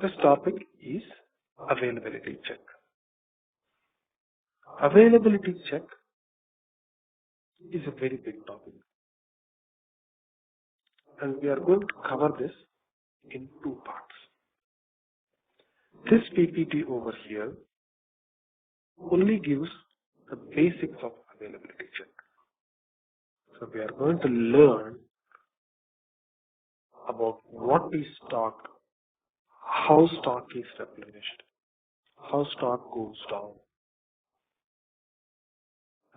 This topic is availability check. Availability check is a very big topic, and we are going to cover this in two parts. This PPT over here only gives the basics of availability check. So we are going to learn about what is stock, how stock is replenished, how stock goes down,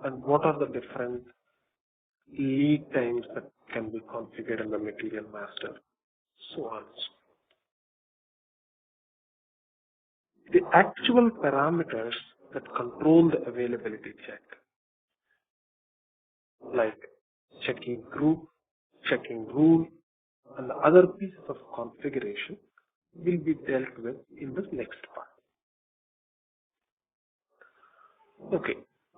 and what are the different lead times that can be configured in the material master, so on. The actual parameters that control the availability check, like checking group, checking rule, and the other pieces of configuration will be dealt with in the next part. Okay,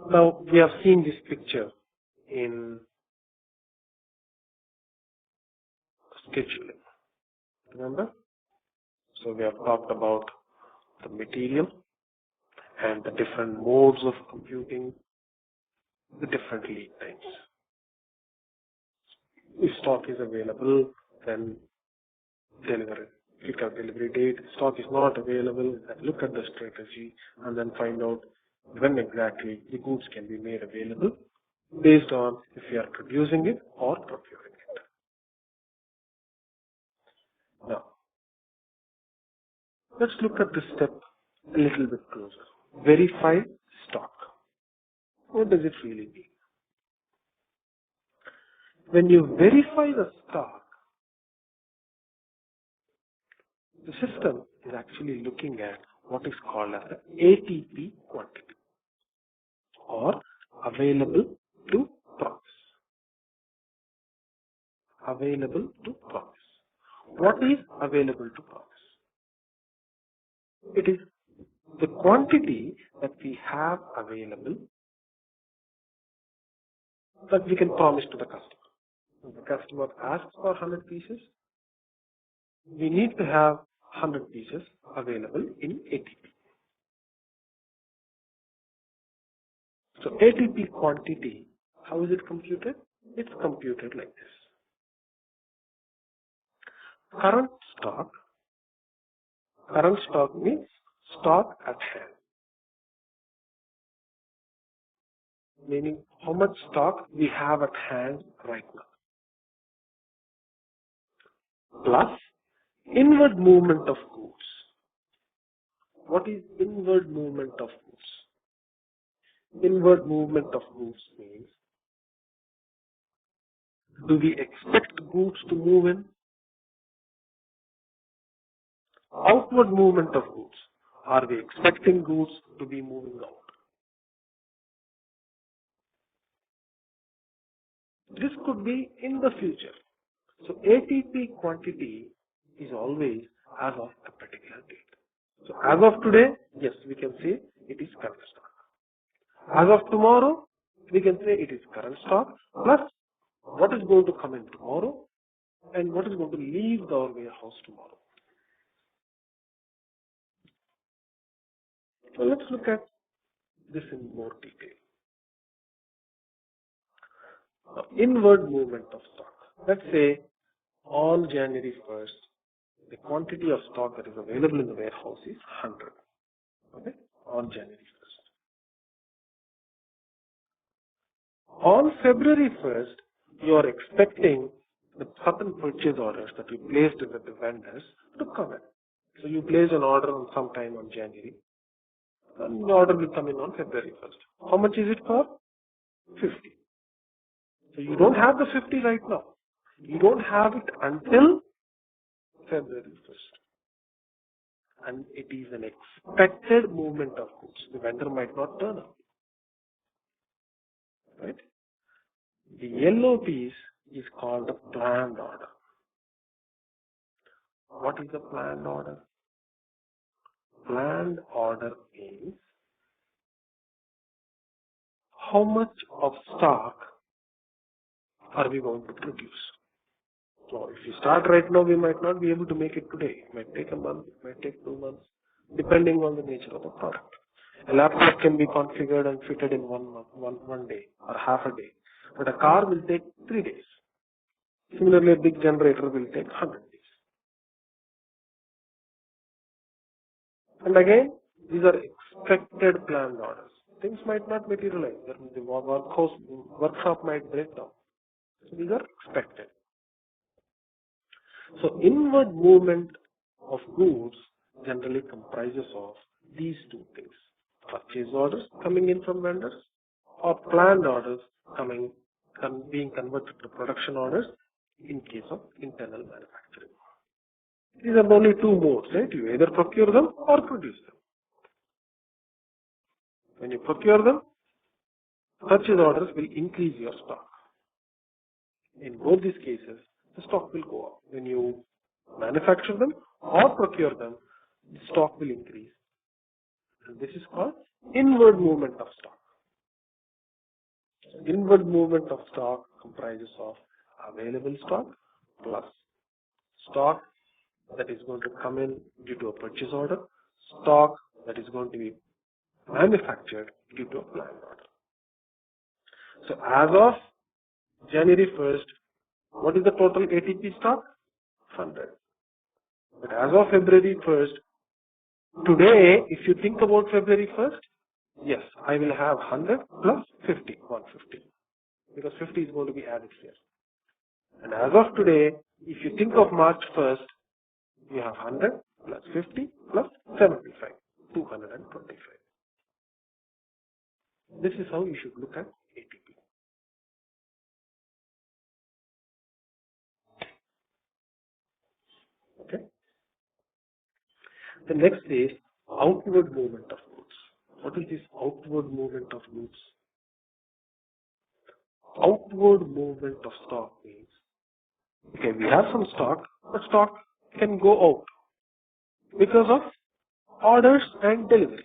now we have seen this picture in scheduling, remember? So we have talked about the material and the different modes of computing, the different lead times. If stock is available, then deliver it. Click on delivery date. Stock is not available, then look at the strategy and then find out when exactly the goods can be made available based on if you are producing it or procuring it. Now, let's look at this step a little bit closer. Verify stock. What does it really mean? When you verify the stock, the system is actually looking at what is called as the ATP quantity, or available to promise. Available to promise. What is available to promise? It is the quantity that we have available that we can promise to the customer. If the customer asks for 100 pieces, we need to have 100 pieces available in ATP. So ATP quantity, how is it computed? It's computed like this. Current stock means stock at hand. Meaning how much stock we have at hand right now. Plus inward movement of goods. What is inward movement of goods? Inward movement of goods means, do we expect goods to move in? Outward movement of goods. Are we expecting goods to be moving out? This could be in the future. So ATP quantity is always as of a particular date. So as of today, yes, we can say it is current stock. As of tomorrow, we can say it is current stock plus what is going to come in tomorrow and what is going to leave our warehouse tomorrow. So let's look at this in more detail. Inward movement of stock. Let's say on January 1st, the quantity of stock that is available in the warehouse is 100. Okay, on January 1st. On February 1st, you are expecting the certain purchase orders that you placed with the vendors to come in. So you place an order on sometime on January, and the order will come in on February 1st. How much is it for? 50. So you don't have the 50 right now. You don't have it until February 1st. And it is an expected movement of goods. The vendor might not turn up. Right? The yellow piece is called a planned order. What is a planned order? Planned order means how much of stock are we going to produce? So if you start right now, we might not be able to make it today. It might take a month, it might take 2 months, depending on the nature of the product. A laptop can be configured and fitted in 1 month, one day or half a day, but a car will take 3 days. Similarly, a big generator will take 100 days. And again, these are expected planned orders. Things might not materialize. The workshop might break down. So these are expected. So inward movement of goods generally comprises of these two things. Purchase orders coming in from vendors or planned orders being converted to production orders in case of internal manufacturing. These are only two modes, right? You either procure them or produce them. When you procure them, purchase orders will increase your stock. In both these cases, the stock will go up. When you manufacture them or procure them, the stock will increase. And this is called inward movement of stock. Inward movement of stock comprises of available stock plus stock that is going to come in due to a purchase order, stock that is going to be manufactured due to a planned order. So as of January 1st, what is the total ATP stock? 100. But as of February 1st, today, if you think about February 1st, yes, I will have 100 plus 50, 150. Because 50 is going to be added here. And as of today, if you think of March 1st, you have 100 plus 50 plus 75, 225. This is how you should look at ATP. Okay. The next is outward movement of goods. What is this outward movement of goods? Outward movement of stock means, okay, we have some stock, but stock can go out because of orders and deliveries.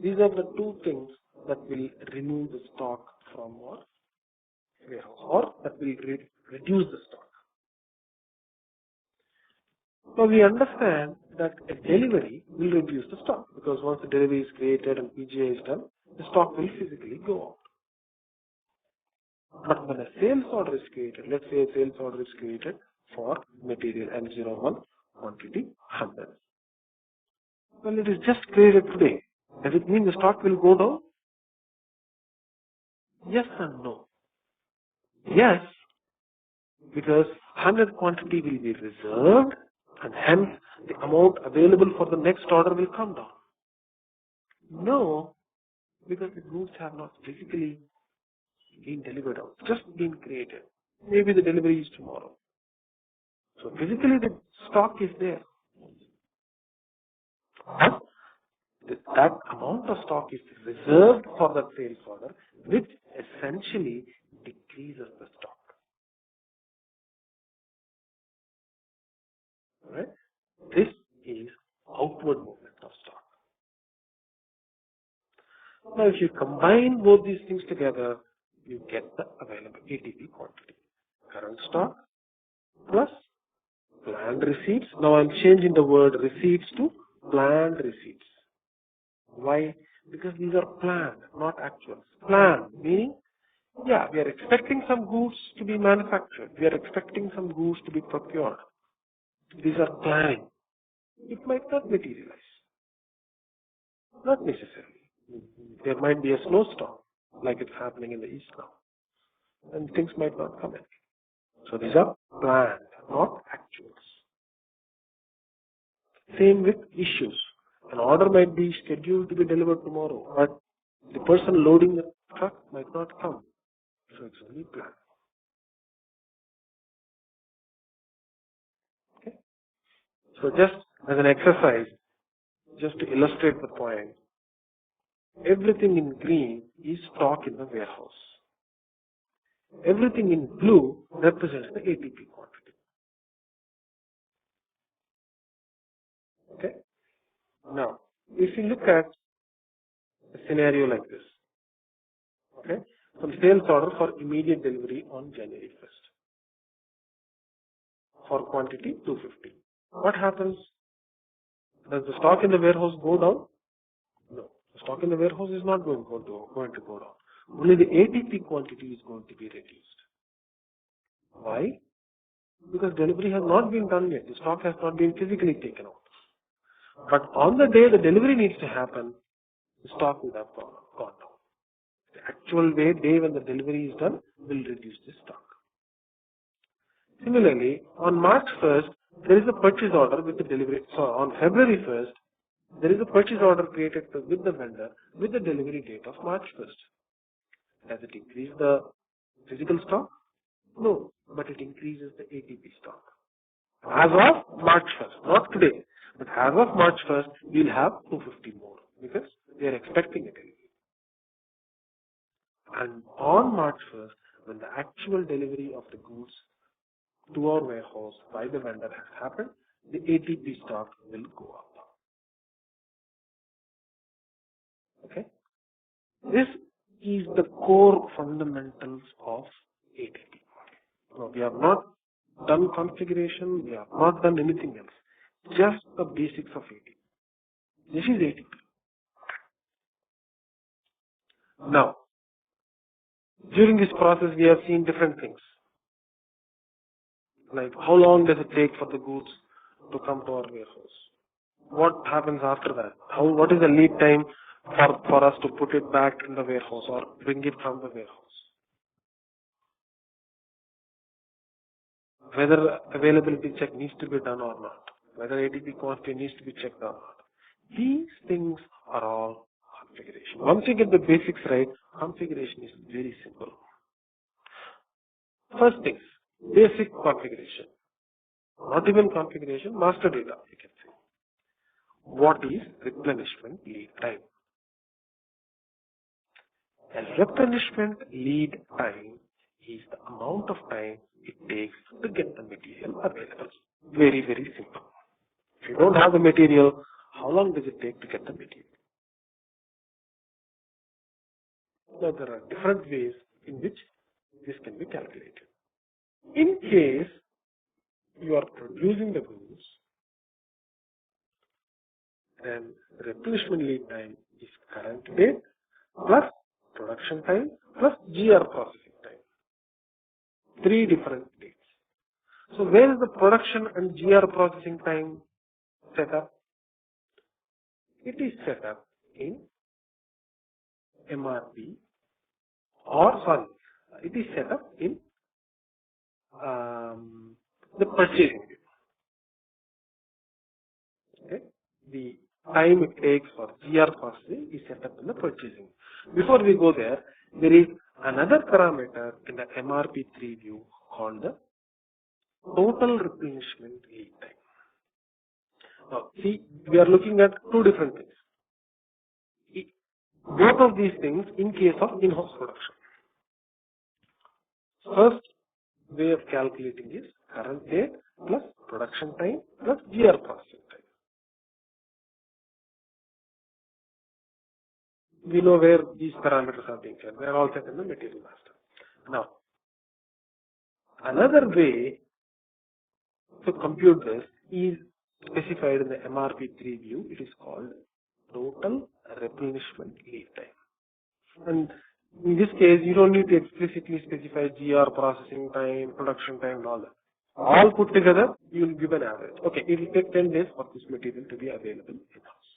These are the two things that will remove the stock from our warehouse or that will reduce the stock. Now we understand that a delivery will reduce the stock because once the delivery is created and PGI is done, the stock will physically go out. But when a sales order is created, let's say a sales order is created for material M01 quantity 100. Well, it is just created today. Does it mean the stock will go down? Yes and no. Yes, because 100 quantity will be reserved and hence the amount available for the next order will come down. No, because the goods have not physically been delivered out, just been created. Maybe the delivery is tomorrow. So physically the stock is there. But that amount of stock is reserved for the sales order, which essentially decreases the stock. Right? This is outward movement of stock. Now, if you combine both these things together, you get the available ATP quantity. Current stock plus planned receipts. Now, I'm changing the word receipts to planned receipts. Why? Because these are planned, not actual. Planned, meaning, yeah, we are expecting some goods to be manufactured. We are expecting some goods to be procured. These are planning. It might not materialize. Not necessarily. There might be a snowstorm, like it's happening in the east now, and things might not come in. So these are planned, not actuals. Same with issues. An order might be scheduled to be delivered tomorrow, but the person loading the truck might not come. So it's only planned. Okay? So just as an exercise, just to illustrate the point, everything in green is stock in the warehouse. Everything in blue represents the ATP quantity. Okay? Now, if you look at a scenario like this, okay, some sales order for immediate delivery on January 1st. for quantity 250. What happens? Does the stock in the warehouse go down? No. The stock in the warehouse is not going to go down. Only the ATP quantity is going to be reduced. Why? Because delivery has not been done yet. The stock has not been physically taken out. But on the day the delivery needs to happen, the stock would have gone down. The actual day when the delivery is done will reduce the stock. Similarly, on March 1st, there is a purchase order with the delivery. So on February 1st, there is a purchase order created with the vendor with the delivery date of March 1st. Does it increase the physical stock? No, but it increases the ATP stock. As of March 1st, not today, but as of March 1st, we'll have 250 more because we are expecting a delivery. And on March 1st, when the actual delivery of the goods to our warehouse by the vendor has happened, the ATP stock will go up. Okay? This is the core fundamentals of ATP. Now, we have not done configuration, we have not done anything else. Just the basics of ATP. This is ATP. Now, during this process, we have seen different things. Like how long does it take for the goods to come to our warehouse? What happens after that? What is the lead time for us to put it back in the warehouse or bring it from the warehouse? Whether availability check needs to be done or not. Whether ATP quantity needs to be checked or not. These things are all configuration. Once you get the basics right, configuration is very simple. First things, basic configuration. Not even configuration, master data, you can say. What is replenishment lead time? A replenishment lead time is the amount of time it takes to get the material available. Very, very simple. If you don't have the material, how long does it take to get the material? Now, there are different ways in which this can be calculated. In case you are producing the goods, then replenishment lead time is current date plus production time plus GR processing time. 3 different dates. So where is the production and GR processing time set up? It is set up in MRP it is set up in the purchasing. Okay? The time it takes for GR processing is set up in the purchasing. Before we go there is another parameter in the MRP3 view called the total replenishment lead time. Now, see, we are looking at 2 different things. Both of these things in case of in-house production. First way of calculating is current date plus production time plus GR processing time. We know where these parameters are being set. They are all set in the material master. Now, another way to compute this is specified in the MRP3 view. It is called total replenishment lead time. And in this case, you don't need to explicitly specify GR processing time, production time, and all that. All put together, you will give an average. Okay, it will take 10 days for this material to be available in-house,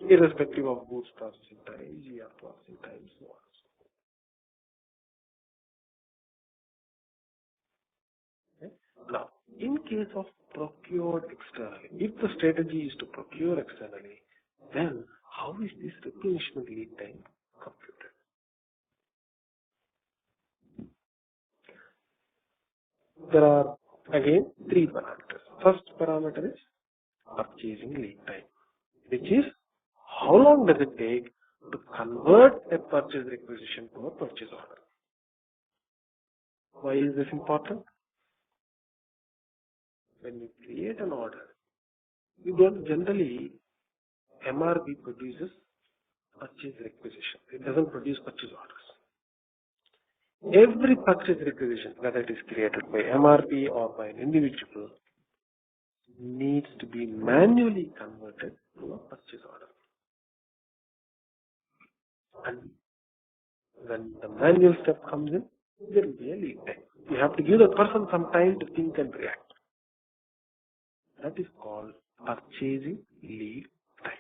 irrespective of goods processing time, GR processing time, so on. Okay. Now, in case of procured externally, if the strategy is to procure externally, then how is this replenishment lead time computed? There are again 3 parameters. First parameter is purchasing lead time, which is how long does it take to convert a purchase requisition to a purchase order. Why is this important? When you create an order, you don't generally, MRP produces purchase requisition. It doesn't produce purchase orders. every purchase requisition, whether it is created by MRP or by an individual, needs to be manually converted to a purchase order. And when the manual step comes in, there will be a lead time. You have to give the person some time to think and react. That is called purchasing lead time.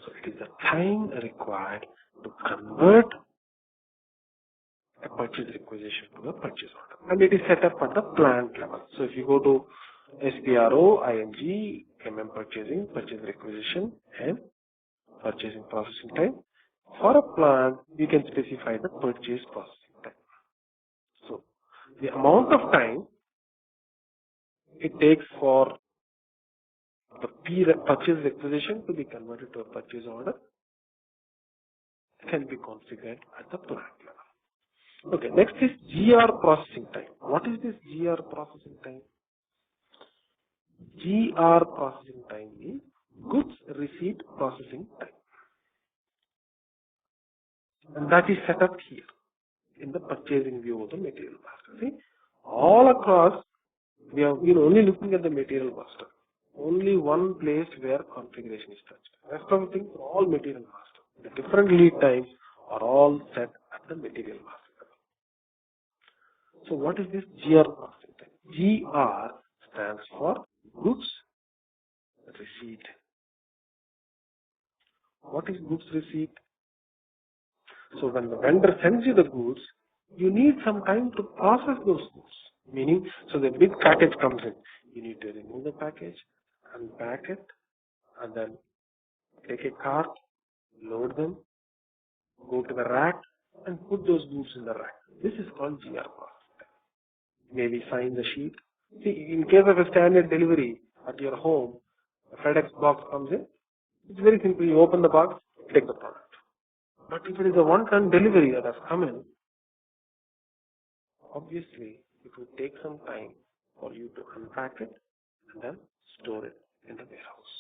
So it is the time required to convert a purchase requisition to a purchase order. And it is set up at the plant level. So if you go to SPRO, ING, purchasing, purchase requisition, and purchasing processing time, for a plant, you can specify the purchase processing time. So the amount of time it takes for the purchase requisition to be converted to a purchase order can be configured at the plant level. Okay, next is GR processing time. What is this GR processing time? GR processing time is goods receipt processing time. And that is set up here in the purchasing view of the material master. See, all across we are only looking at the material master. Only one place where configuration is touched. Rest of the things are all material master. The different lead times are all set at the material master level. So what is this GR processing time? GR stands for goods receipt. What is goods receipt? So when the vendor sends you the goods, you need some time to process those goods. Meaning, so the big package comes in. You need to remove the package, unpack it, and then take a cart, load them, go to the rack, and put those goods in the rack. This is called GR process. Maybe sign the sheet. See, in case of a standard delivery at your home, a FedEx box comes in. It's very simple. You open the box, take the product. But if it is a one-ton delivery that has come in, obviously it will take some time for you to unpack it and then store it in the warehouse.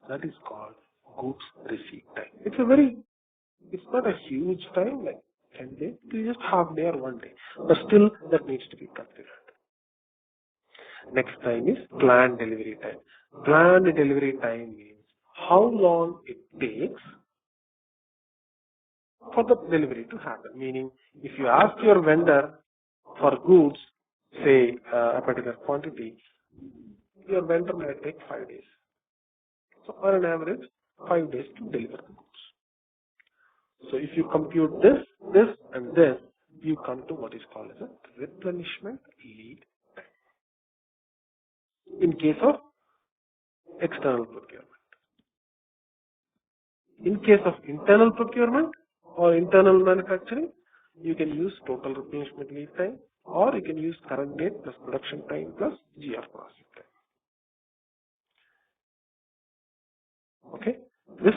That is called goods receipt time. It's not a huge time like 10 days. It's just half day or 1 day. But still that needs to be considered. Next time is planned delivery time. Planned delivery time means how long it takes for the delivery to happen. Meaning, if you ask your vendor for goods, say a particular quantity, your vendor might take 5 days. So on an average, 5 days to deliver the goods. So if you compute this, and this, you come to what is called as a replenishment lead time. In case of external procurement. In case of internal procurement or internal manufacturing, you can use total replenishment lead time, or you can use current date plus production time plus GR processing time. Okay, this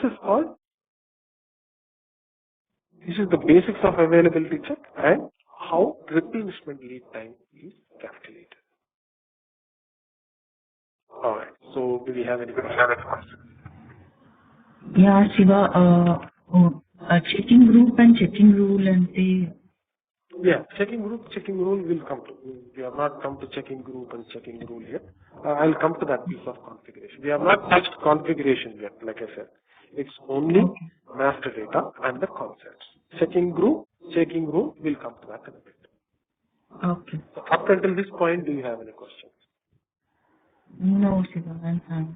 is the basics of availability check and how replenishment lead time is calculated. Alright, so do we have any questions? Yeah, Shiva, checking group and checking rule and the... Yeah, checking rule will come to. We have not come to checking group and checking rule yet. I'll come to that piece of configuration. We have not touched configuration yet, like I said. It's only master data and the concepts. Checking group, checking rule, will come to that in a bit. Okay. So up until this point, do you have any questions? No, Shiva, I'm fine.